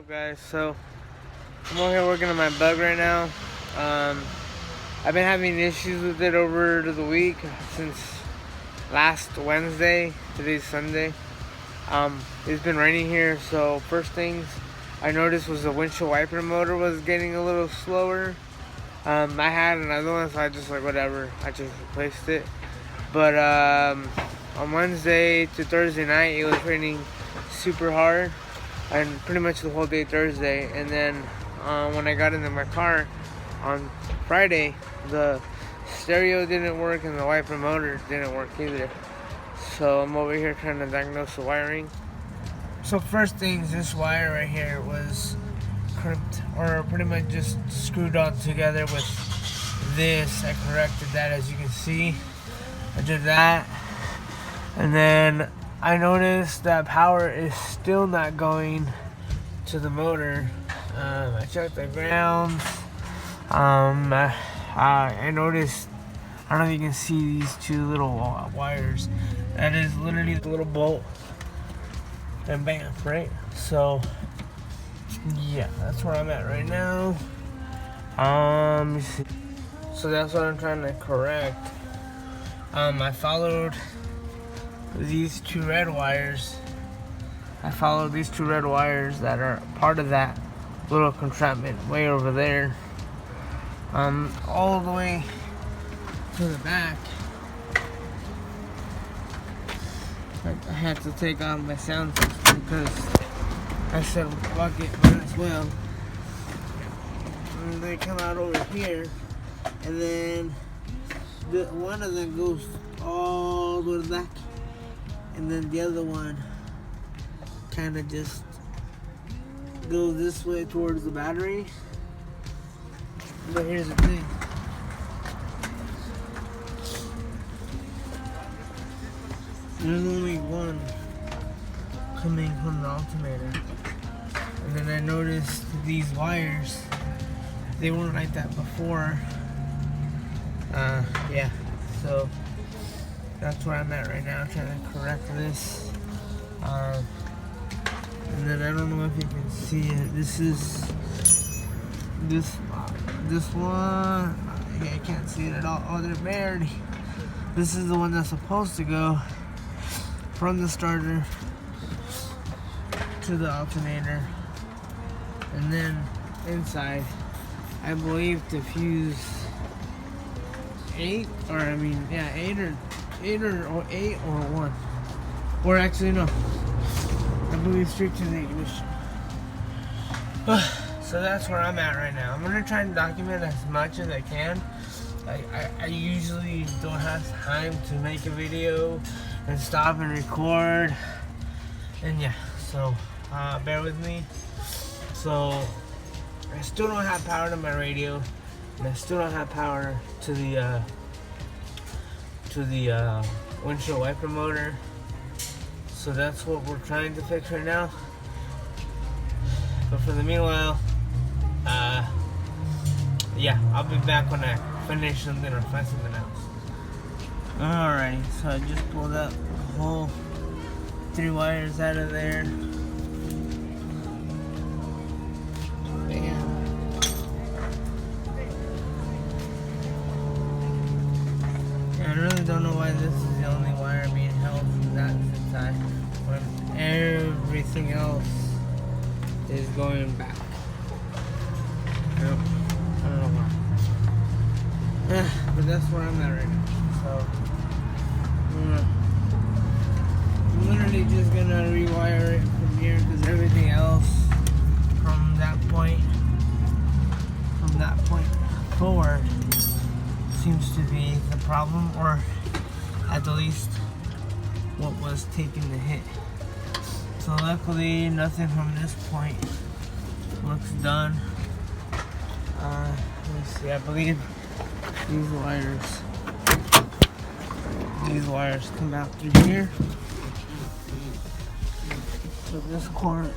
up, guys? So I'm over here working on my bug right now. I've been having issues with it over the week since last Wednesday. Today's Sunday. It's been raining here, so first things I noticed was the windshield wiper motor was getting a little slower. I had another one, so I just whatever, I just replaced it. But on Wednesday to Thursday night, it was raining super hard, and pretty much the whole day Thursday. And then when I got into my car on Friday, the stereo didn't work and the wiper motor didn't work either. So I'm over here trying to diagnose the wiring. So first things, this wire right here was crimped, or pretty much just screwed on together with this. I corrected that, as you can see. I did that, and then I noticed that power is still not going to the motor. I checked the ground. I noticed, I don't know if you can see these two little wires. That is literally the little bolt, and bam, right? So yeah, that's where I'm at right now. Let me see. So that's what I'm trying to correct. I followed these two red wires. That are part of that little contraption way over there. All the way to the back. I had to take off my sound system because I said, fuck it, might as well. And they come out over here, and then one of them goes all the way to the back, and then the other one kind of just goes this way towards the battery. But here's the thing. There's only one coming from the alternator. And then I noticed these wires, they weren't like that before. Yeah, so that's where I'm at right now, trying to correct this. And then I don't know if you can see it. This is this one. Yeah, I can't see it at all. Oh, they're married. This is the one that's supposed to go from the starter to the alternator, and then inside, I believe to fuse 8 or 1, or actually no, I believe straight to the ignition. So that's where I'm at right now. I'm gonna try and document as much as I can. I usually don't have time to make a video and stop and record, and yeah, so bear with me. So I still don't have power to my radio, and I still don't have power to the windshield wiper motor. So that's what we're trying to fix right now. But for the meanwhile, yeah, I'll be back when I finish something or find something else. Alrighty, so I just pulled out the whole 3 wires out of there. I really don't know why this is the only wire being held from that side when everything else is going back. I don't know why. But that's where I'm at right now. So I'm literally just gonna rewire it from here, because everything else from that point forward seems to be the problem, or at the least what was taking the hit. So luckily nothing from this point looks done. Let me see, I believe these wires come out through here. So this corner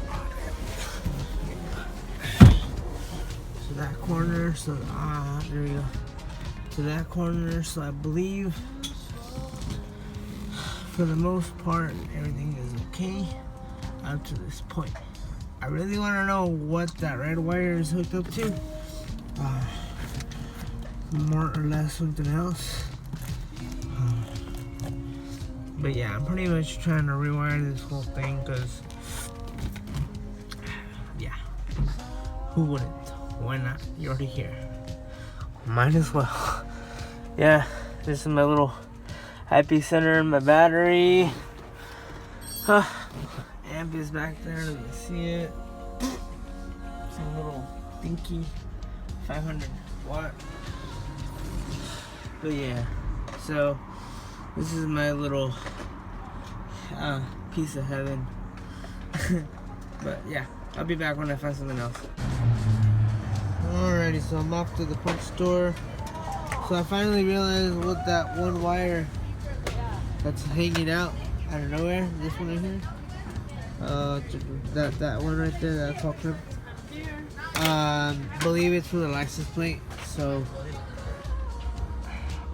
to that corner, so there we go. To that corner, so I believe for the most part everything is okay up to this point. I really want to know what that red wire is hooked up to. More or less something else. But yeah, I'm pretty much trying to rewire this whole thing because, yeah, who wouldn't? Why not? You're already here. Might as well. Yeah, this is my little epicenter, my battery. Amp is back there, let me see it. It's a little dinky 500 watt. But yeah, so this is my little piece of heaven. But yeah, I'll be back when I find something else. Alrighty, so I'm off to the punch store. So I finally realized what that one wire that's hanging out of nowhere, this one right here, that one right there, that's all clip. Believe it's for the license plate. So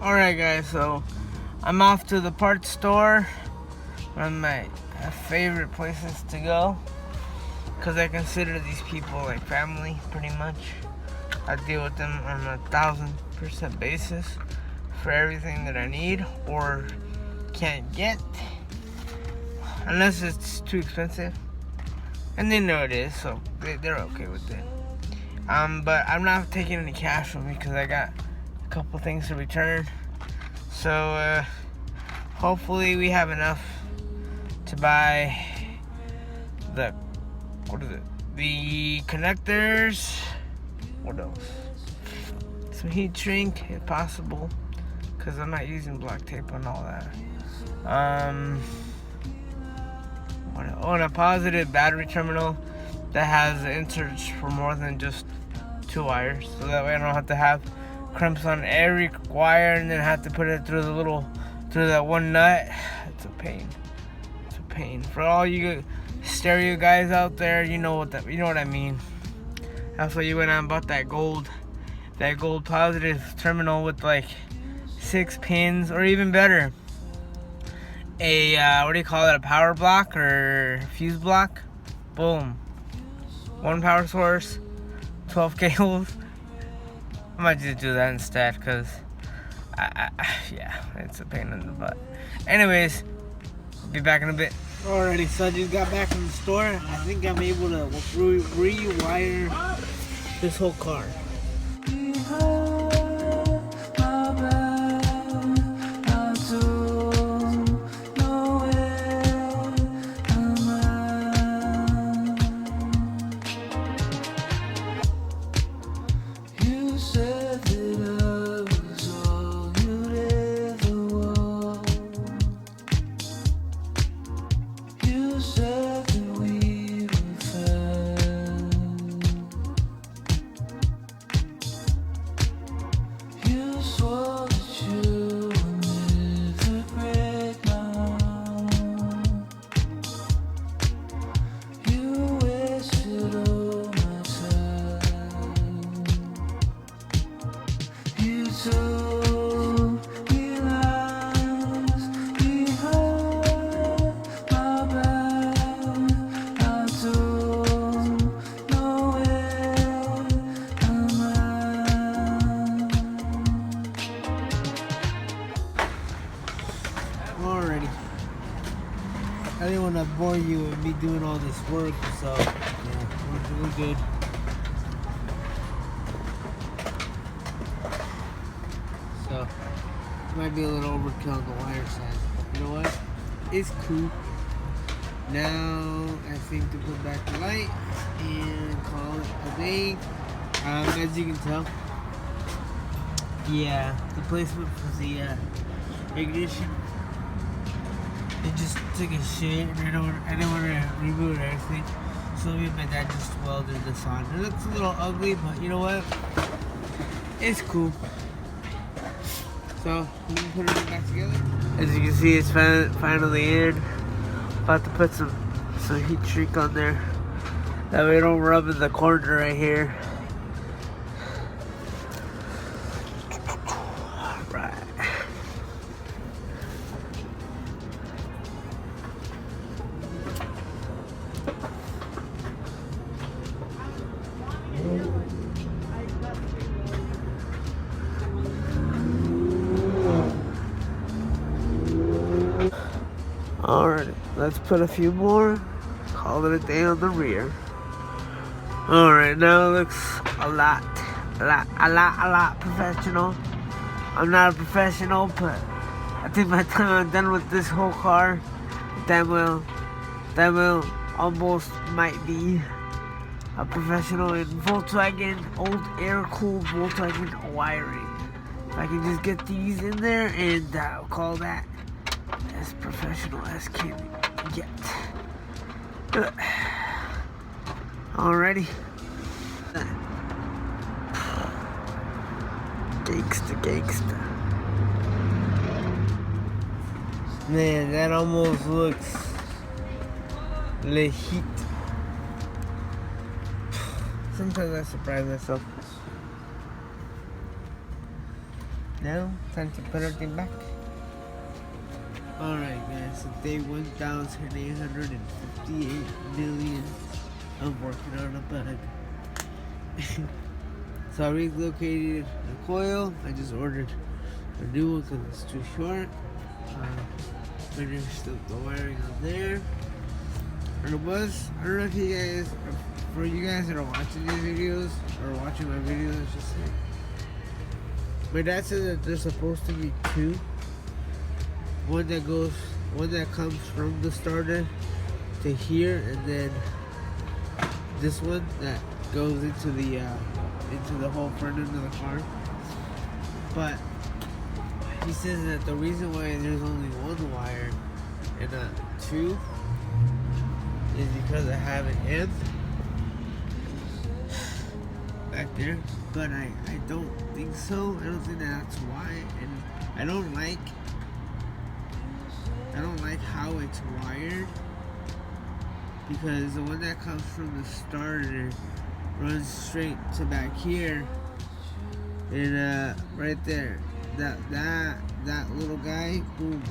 alright guys, so I'm off to the parts store, one of my favorite places to go, because I consider these people like family pretty much. I deal with them on a 1000% basis for everything that I need or can't get, unless it's too expensive, and they know it is, so they're okay with it. But I'm not taking any cash with me because I got a couple things to return. So hopefully we have enough to buy the connectors. What else? Some heat shrink if possible, because I'm not using black tape and all that. On a positive battery terminal that has inserts for more than just 2 wires, so that way I don't have to have crimps on every wire and then have to put it through that one nut. It's a pain. It's a pain. For all you stereo guys out there, you know what I mean. That's why you went out and bought that gold positive terminal with like 6 pins, or even better, a what do you call it? A power block or fuse block. Boom. 1 power source, 12 cables. I might just do that instead, because yeah, it's a pain in the butt. Anyways, I'll be back in a bit. Alrighty, so I just got back from the store. I think I'm able to rewire this whole car. Alrighty. I didn't want to bore you with me doing all this work, so yeah, we're good. So it might be a little overkill on the wire side. You know what? It's cool. Now I think to put back the light and call it a day. As you can tell, yeah, the placement for the ignition, it just took a shit, and I didn't want to reboot or anything, so me and my dad just welded this on. It looks a little ugly, but you know what? It's cool. So we can put it back together. As you can see, it's finally in. About to put some heat shrink on there. That way it don't rub in the corner right here. Right. Alright, let's put a few more. Call it a day on the rear. Alright, now it looks a lot professional. I'm not a professional, but I think by the time I'm done with this whole car, that will almost might be a professional in Volkswagen, old air-cooled Volkswagen wiring. If I can just get these in there, and I'll call that as professional as can get. Alrighty. Gangsta. Man, that almost looks legit. Sometimes I surprise myself. Now, time to put everything back. Alright guys, so day 1,858 million. I'm working on a bug. So I relocated the coil. I just ordered a new one because it's too short. Finished up the wiring on there. And I don't know if you guys, for you guys that are watching these videos, or watching my videos, just say, my dad said that there's supposed to be two. One that comes from the starter to here, and then this one that goes into the whole front end of the car. But he says that the reason why there's only one wire and not two is because I have an amp back there. But I don't think so. I don't think that's why. And I don't like how it's wired, because the one that comes from the starter runs straight to back here, and right there, that little guy, boom,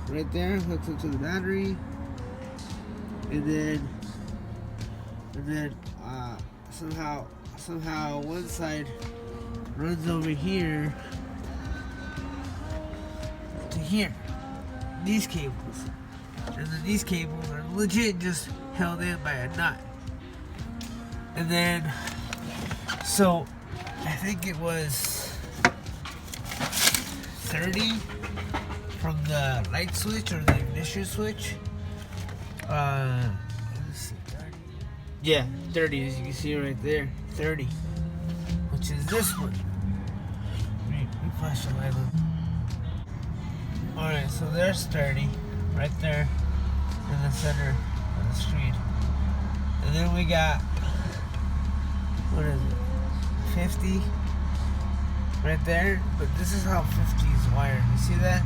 right there, hooks up to the battery, and then somehow one side runs over here to here. These cables, and then these cables are legit just held in by a nut. And then, so I think it was 30 from the light switch or the ignition switch. Let's see, 30. Yeah, 30, as you can see right there, 30, which is this one. Let me flash the light on. Alright, so there's 30 right there in the center of the screen. And then we got, what is it, 50 right there. But this is how 50 is wired. You see that?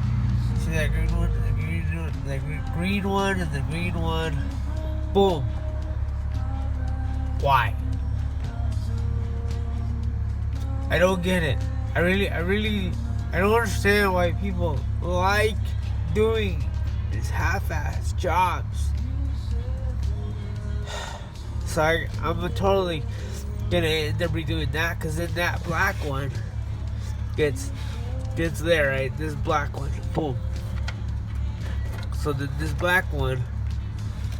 See that green one, the green one, the green one, and the green one? Boom. Why? I don't get it. I don't understand why people like doing these half-ass jobs. So I'm totally gonna end up redoing that, because then that black one gets there, right? This black one, boom. So this black one,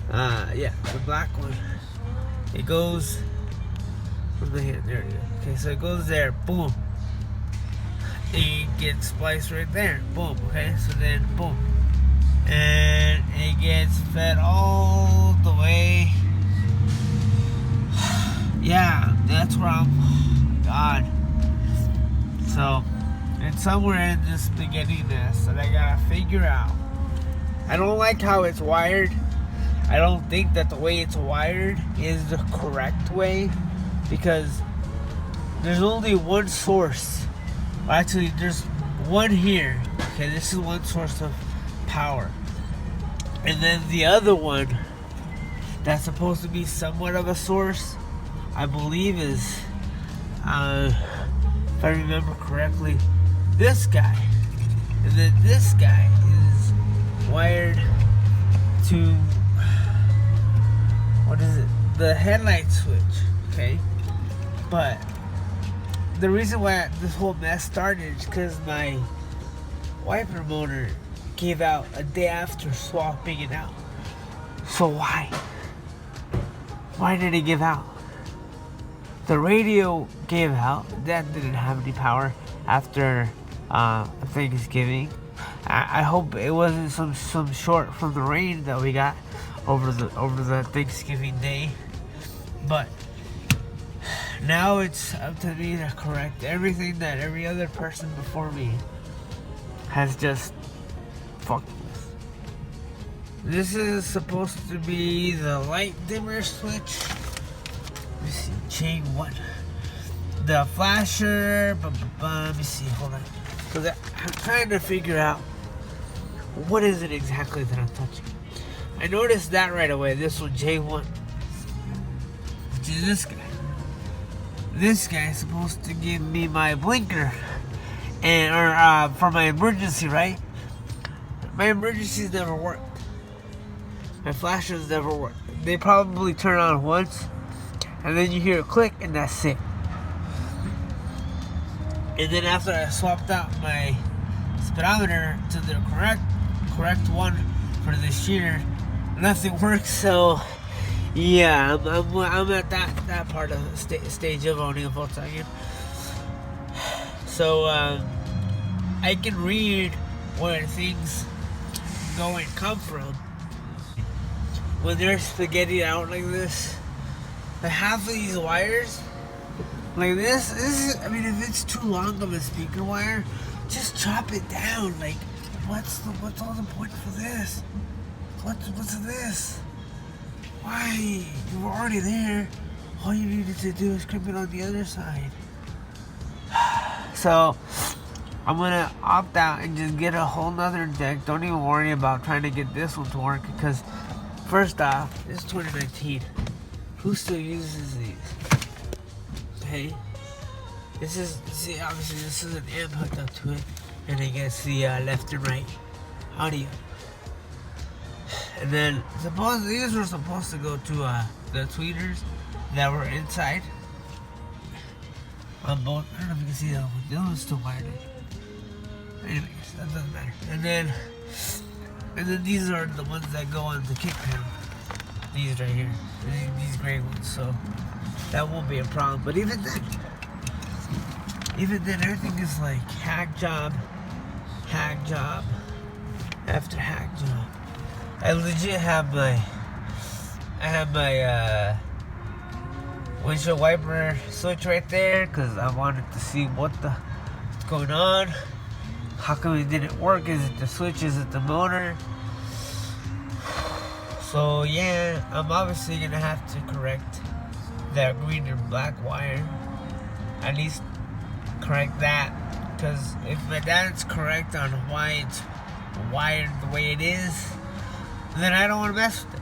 the black one, it goes from the hand, there it is. Okay, so it goes there, boom. It gets spliced right there, boom. Okay, so then boom, and it gets fed all the way. Yeah, that's where God. So it's somewhere in this spaghetti-ness that I gotta figure out. I don't like how it's wired. I don't think that the way it's wired is the correct way, because there's only one source. Well, actually, there's one here. Okay, this is one source of power. And then the other one that's supposed to be somewhat of a source, I believe is, if I remember correctly, this guy. And then this guy is wired to, what is it? The headlight switch, okay? But the reason why this whole mess started is because my wiper motor gave out a day after swapping it out. So why? Why did it give out? The radio gave out. That didn't have any power after Thanksgiving. I hope it wasn't some short from the rain that we got over the Thanksgiving day. But now it's up to me to correct everything that every other person before me has just fucked with. This is supposed to be the light dimmer switch. Let me see, chain 1. The flasher, let me see, hold on. Because I'm trying to figure out what is it exactly that I'm touching. I noticed that right away. This one, J1, which is this guy. This guy is supposed to give me my blinker, or for my emergency, right? My emergencies never worked. My flashers never worked. They probably turn on once, and then you hear a click, and that's it. And then after I swapped out my speedometer to the correct one for this year, nothing works. So yeah, I'm at that part of the stage of owning a Volkswagen. So I can read where things go and come from. When they're spaghetti out like this, like half of these wires, like this is, I mean, if it's too long of a speaker wire, just chop it down. Like, what's all the point for this? What's this? Why? You were already there. All you needed to do is clip it on the other side. So I'm gonna opt out and just get a whole nother deck. Don't even worry about trying to get this one to work, because first off, it's 2019. Who still uses these? Okay. This is, see, obviously this is an amp hooked up to it, and I guess the left and right audio. And then these were supposed to go to the tweeters that were inside on both. I don't know if you can see that one. The other one's still wired in. Anyways, that doesn't matter. And then these are the ones that go on the kick panel. These right here. These gray ones. So that won't be a problem. But even then, everything is like hack job after hack job. I legit have my windshield wiper switch right there, because I wanted to see what's going on. How come it didn't work? Is it the switch? Is it the motor? So yeah, I'm obviously gonna have to correct that green and black wire. At least correct that, because if my dad's correct on why it's wired the way it is, then I don't want to mess with it.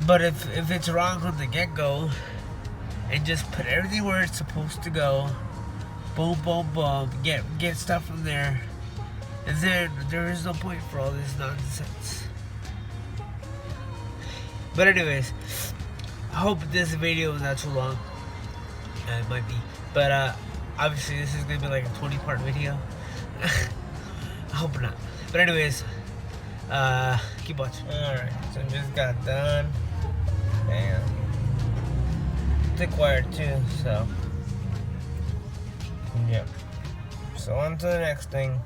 But if it's wrong from the get-go, and just put everything where it's supposed to go, boom, boom, boom, get stuff from there, and then there is no point for all this nonsense. But anyways, I hope this video is not too long. It might be, but obviously this is gonna be like a 20-part video. I hope not. But anyways, keep watching. Alright, so just got done. And thick wire too, so yep. So on to the next thing.